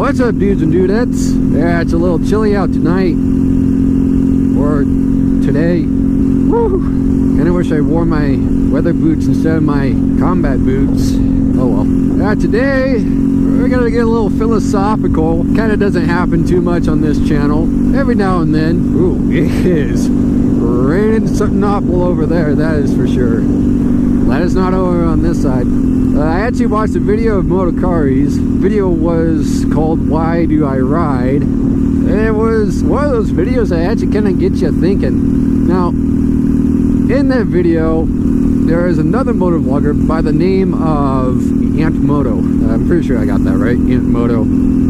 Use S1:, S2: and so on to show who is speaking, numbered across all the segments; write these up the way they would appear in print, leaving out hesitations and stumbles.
S1: What's up, dudes and dudettes? Yeah, it's a little chilly out tonight, or today. Woo! And I wish I wore my weather boots instead of my combat boots. Oh well. Yeah, today we're gonna get a little philosophical. Kind of doesn't happen too much on this channel. Every now and then. Ooh, it is raining something awful over there, that is for sure. Glad it's not over on this side. I actually watched a video of MtoKari's. The video was called Why Do I Ride? And it was one of those videos that actually kind of gets you thinking. Now, in that video, there is another motor vlogger by the name of Moto. I'm pretty sure I got that right. Moto.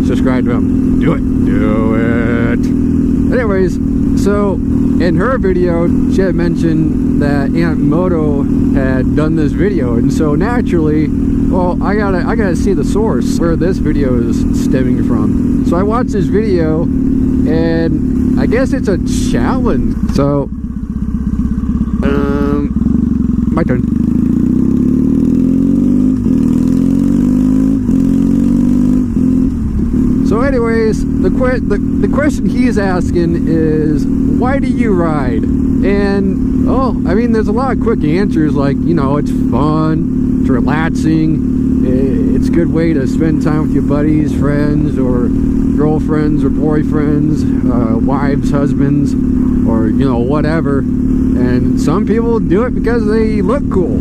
S1: Subscribe to him. Do it. Do it. Anyways, so in her video, she had mentioned that Moto had done this video, and so naturally, well, I gotta see the source where this video is stemming from. So I watched this video, and I guess it's a challenge. So, my turn. So anyways, the question he's asking is, why do you ride? And, oh, I mean, there's a lot of quick answers, like, you know, it's fun, it's relaxing, it's a good way to spend time with your buddies, friends, or girlfriends, or boyfriends, wives, husbands, or, you know, whatever. And some people do it because they look cool.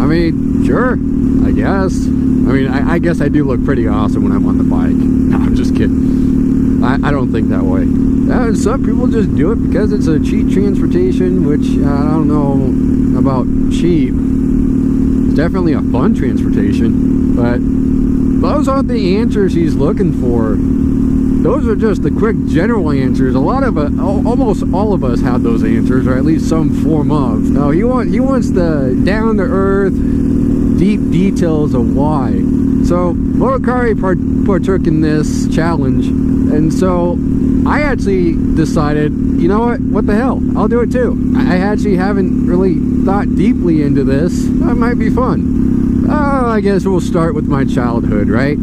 S1: I mean, sure, I guess. I mean, I guess I do look pretty awesome when I'm on the bike. No, I'm just kidding. I don't think that way. Some people just do it because it's a cheap transportation, which I don't know about cheap. It's definitely a fun transportation, but those aren't the answers he's looking for. Those are just the quick general answers. A lot of almost all of us have those answers, or at least some form of. No, he wants the down-to-earth, deep details of why. So MtoKari partook in this challenge, and so I actually decided, you know what the hell, I'll do it too. I actually haven't really thought deeply into this. That might be fun. I guess we'll start with my childhood, right?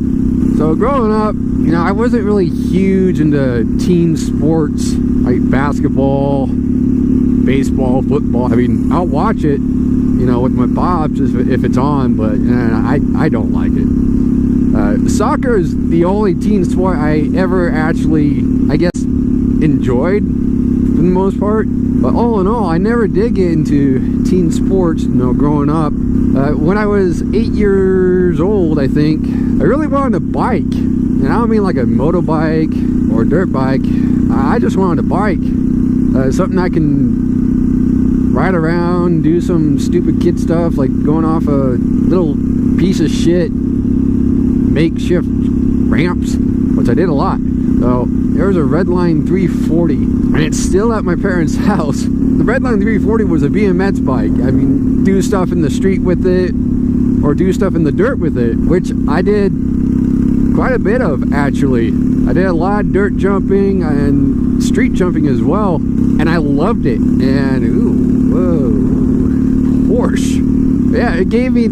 S1: So growing up, you know, I wasn't really huge into team sports like basketball, baseball, football. I mean, I'll watch it, you know, with my pops if it's on, but I don't like it. Soccer is the only team sport I ever actually, I guess, enjoyed for the most part. But all in all, I never did get into team sports, you know, growing up. When I was 8 years old, I think, I really wanted a bike. And I don't mean like a motorbike or a dirt bike. I just wanted a bike. Something I can ride around, do some stupid kid stuff, like going off a little piece of shit makeshift ramps, which I did a lot. So there was a Redline 340, and it's still at my parents' house. The Redline 340 was a BMX bike. I mean, do stuff in the street with it, or do stuff in the dirt with it, which I did quite a bit of, actually. I did a lot of dirt jumping and street jumping as well, and I loved it. And ooh, whoa, Porsche. Yeah, it gave me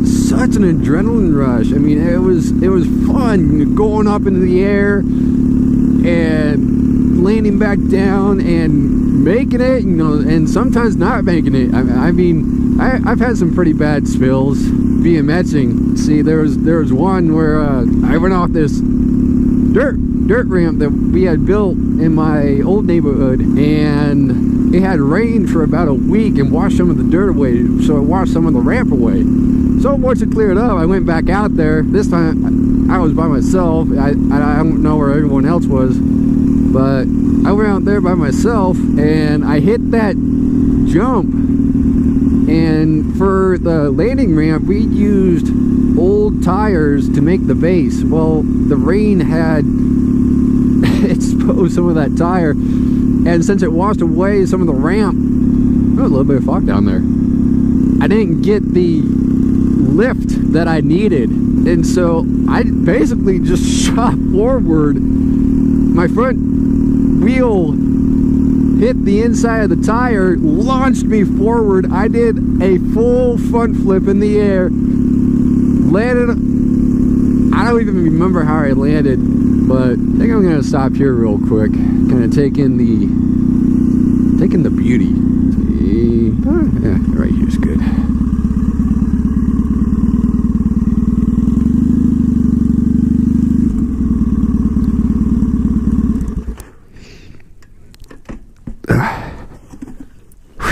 S1: such an adrenaline rush. I mean, it was fun going up into the air and landing back down and making it, you know, and sometimes not making it. I mean, I've had some pretty bad spills BMXing. See, there was one where I went off this dirt ramp that we had built in my old neighborhood, and it had rained for about a week and washed some of the dirt away, so it washed some of the ramp away. So once it cleared up, I went back out there. This time I was by myself. I don't know where everyone else was, but I went out there by myself, and I hit that jump. And for the landing ramp, we used old tires to make the base. Well, the rain had exposed some of that tire, and since it washed away some of the ramp, there was a little bit of fog down there. I didn't get the lift that I needed, and so I basically just shot forward. My front wheel hit the inside of the tire, launched me forward. I did a full front flip in the air, landed. I don't even remember how I landed, but I think I'm gonna stop here real quick, kind of take in the beauty. Yeah, right here's good.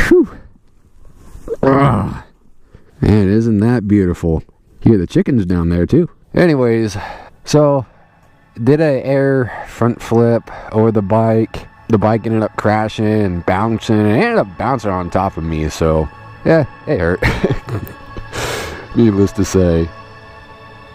S1: Whew. Man, isn't that beautiful? You hear the chickens down there too. Anyways, so did a air front flip over the bike. The bike ended up crashing and bouncing, and it ended up bouncing on top of me, so yeah, it hurt. Needless to say.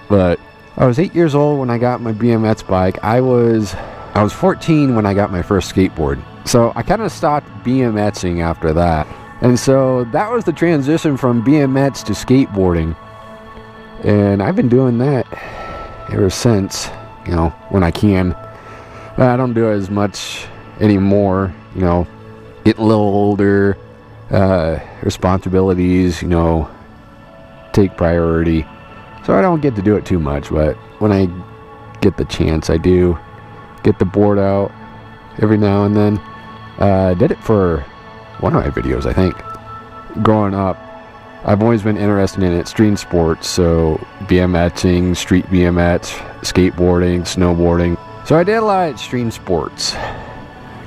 S1: But I was 8 years old when I got my BMX bike. I was 14 when I got my first skateboard. So I kind of stopped BMXing after that. And so that was the transition from BMX to skateboarding. And I've been doing that ever since, you know, when I can. I don't do it as much anymore, you know, getting a little older, responsibilities, you know, take priority. So I don't get to do it too much, but when I get the chance, I do get the board out every now and then. Did it for one of my videos, I think. Growing up, I've always been interested in extreme sports, so BMXing, street BMX, skateboarding, snowboarding. So I did a lot of extreme sports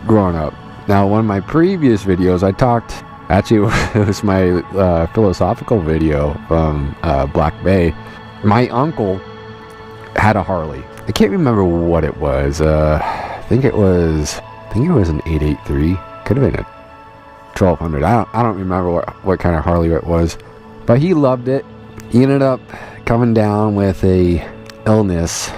S1: growing up. Now, one of my previous videos, I talked, actually it was my philosophical video from Black Bay. My uncle had a Harley. I can't remember what it was. I think it was an 883. Could have been a 1200. I don't remember what kind of Harley it was, but he loved it. He ended up coming down with a illness,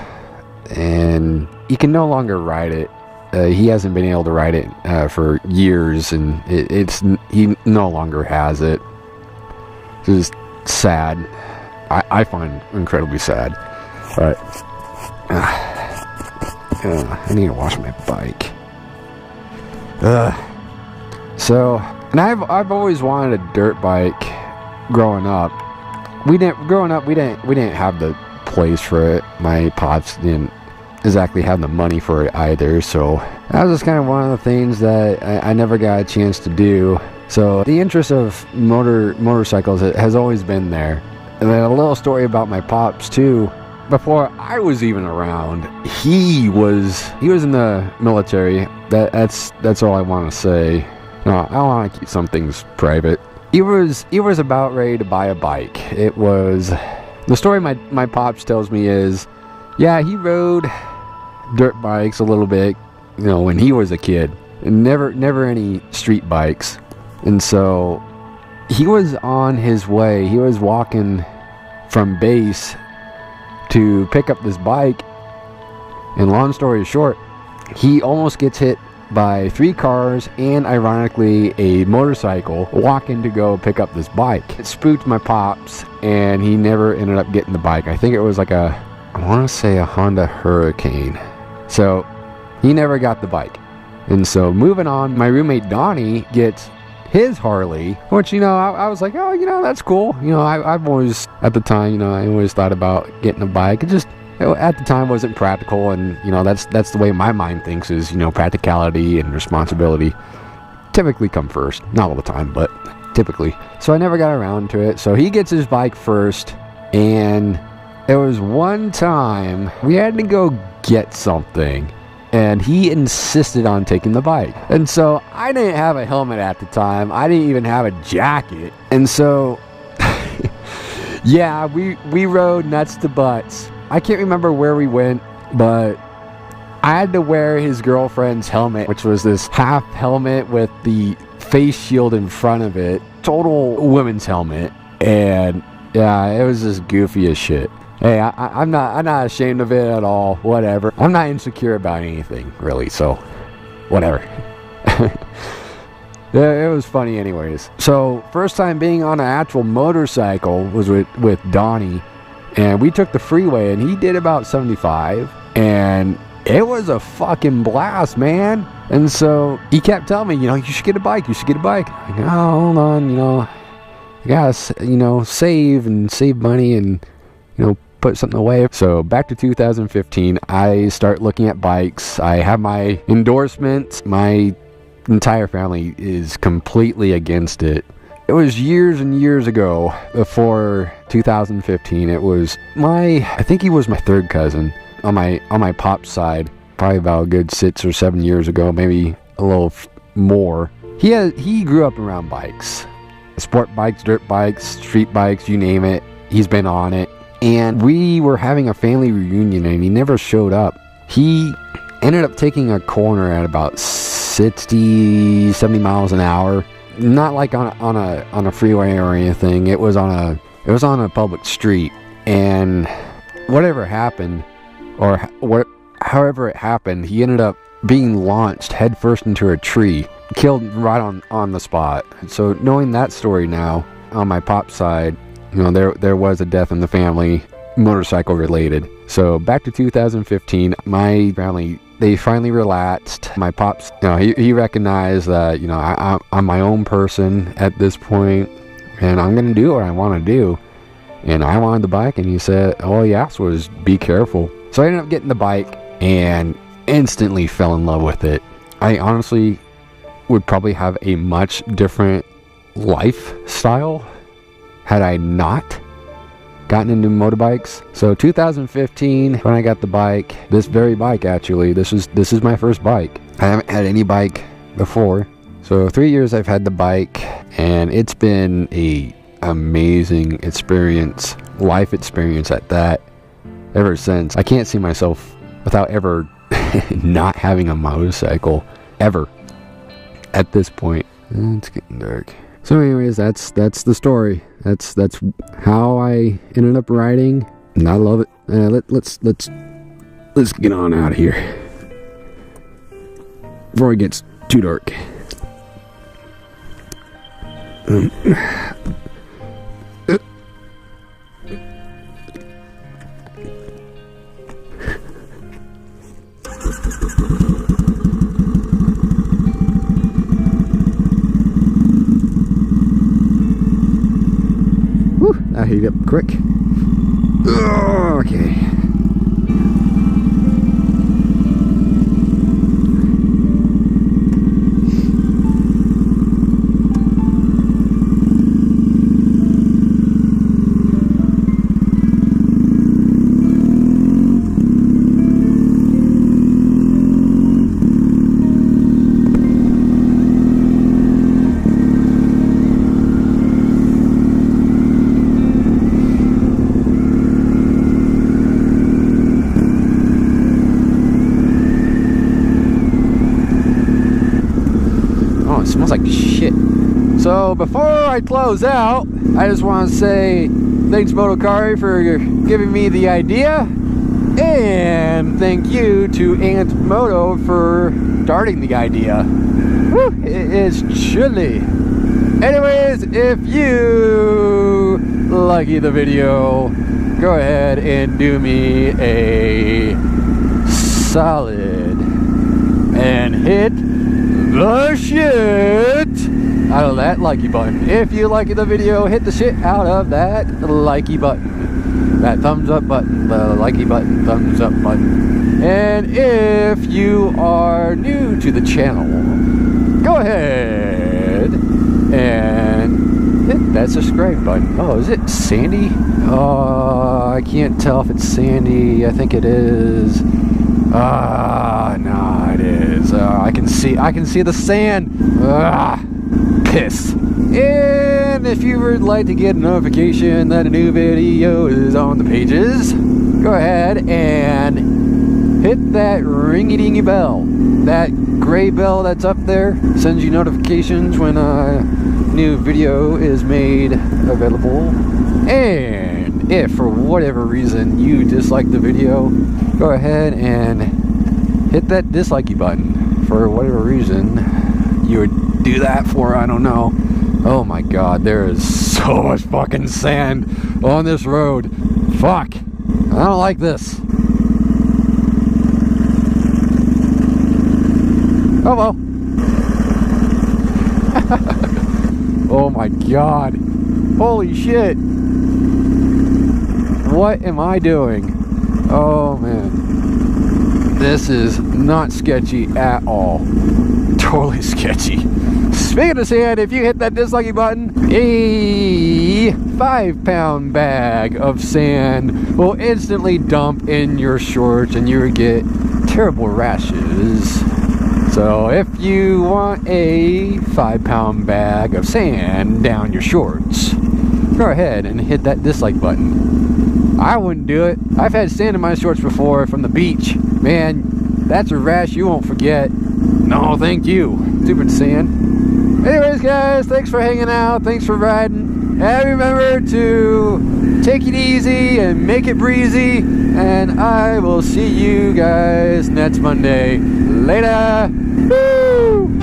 S1: and he can no longer ride it. He hasn't been able to ride it for years, and he no longer has it. Just sad. I find incredibly sad. But I need to wash my bike. So, and I've always wanted a dirt bike. Growing up, we didn't have the place for it. My pops didn't exactly have the money for it either. So that was just kind of one of the things that I never got a chance to do. So the interest of motorcycles has always been there. And then a little story about my pops too. Before I was even around, he was in the military. That's all I want to say. No, I want to keep some things private. He was about ready to buy a bike. It was, the story my pops tells me is, yeah, he rode dirt bikes a little bit, you know, when he was a kid, and never any street bikes. And so he was on his way. He was walking from base to pick up this bike, and long story short, he almost gets hit by 3 cars and, ironically, a motorcycle walking to go pick up this bike. It spooked my pops, and he never ended up getting the bike. I think it was like I want to say a Honda Hurricane. So he never got the bike. And so moving on, my roommate Donnie gets his Harley, which, you know, I was like, oh, you know, that's cool. You know, I've always, at the time, you know, I always thought about getting a bike. It just, at the time, wasn't practical, and, you know, that's the way my mind thinks is, you know, practicality and responsibility typically come first. Not all the time, but typically. So I never got around to it. So he gets his bike first, and there was one time we had to go get something, and he insisted on taking the bike. And so I didn't have a helmet at the time. I didn't even have a jacket. And so, yeah, we rode nuts to butts. I can't remember where we went, but I had to wear his girlfriend's helmet, which was this half helmet with the face shield in front of it. Total women's helmet. And yeah, it was just goofy as shit. Hey, I'm not ashamed of it at all. Whatever. I'm not insecure about anything, really, so whatever. Yeah, it was funny anyways. So, first time being on an actual motorcycle was with Donnie. And we took the freeway, and he did about 75, and it was a fucking blast, man. And so he kept telling me, you know, you should get a bike, you should get a bike. I go, oh, hold on, you know, I gotta, you know, save money and, you know, put something away. So back to 2015, I start looking at bikes. I have my endorsement. My entire family is completely against it. It was years and years ago, before 2015. It was I think he was my third cousin on my pop's side, probably about a good 6 or 7 years ago, maybe a little more. He grew up around bikes, sport bikes, dirt bikes, street bikes, you name it. He's been on it. And we were having a family reunion and he never showed up. He ended up taking a corner at about 60, 70 miles an hour. Not like on a freeway or anything. It was on a public street. And whatever happened, or however it happened, he ended up being launched headfirst into a tree, killed right on the spot. So knowing that story now, on my pop's side, you know, there was a death in the family, motorcycle related. So back to 2015, my family, they finally relaxed. My pops, you know, he recognized that, you know, I'm my own person at this point, and I'm gonna do what I want to do. And I wanted the bike, and he said, all he asked was be careful. So I ended up getting the bike and instantly fell in love with it. I honestly would probably have a much different lifestyle had I not gotten into motorbikes. So 2015, when I got the bike, this very bike actually, this is my first bike. I haven't had any bike before. So 3 years I've had the bike, and it's been a amazing experience, life experience at that, ever since. I can't see myself without ever not having a motorcycle, ever, at this point. It's getting dark. So anyways, that's the story. That's how I ended up riding, and I love it. Let's get on out of here before it gets too dark. I heat up quick. Okay. It smells like shit. So before I close out, I just want to say thanks MtoKari for giving me the idea, and thank you to Moto for starting the idea. Woo, it is chilly. Anyways, if you like the video, go ahead and do me a solid and hit the shit out of that likey button. If you like the video, hit the shit out of that likey button, that thumbs up button, the likey button, thumbs up button. And if you are new to the channel, go ahead and hit that subscribe button. Oh, is it Sandy? Oh, I can't tell if it's Sandy. I think it is. No, it is. I can see the sand. Piss. And if you would like to get a notification that a new video is on the pages, go ahead and hit that ringy-dingy bell. That gray bell that's up there sends you notifications when a new video is made available. And if for whatever reason you dislike the video, go ahead and hit that dislikey button. For whatever reason you would do that for, I don't know. Oh my god, there is so much fucking sand on this road. Fuck. I don't like this. Oh well. Oh my god. Holy shit. What am I doing? Oh man, this is not sketchy at all. Totally sketchy. Speaking of sand, if you hit that disliking button, a 5-pound bag of sand will instantly dump in your shorts and you will get terrible rashes. So if you want a 5-pound bag of sand down your shorts, go ahead and hit that dislike button. I wouldn't do it. I've had sand in my shorts before from the beach. Man, that's a rash you won't forget. No, thank you. Stupid sand. Anyways, guys, thanks for hanging out. Thanks for riding. And remember to take it easy and make it breezy. And I will see you guys next Monday. Later. Woo!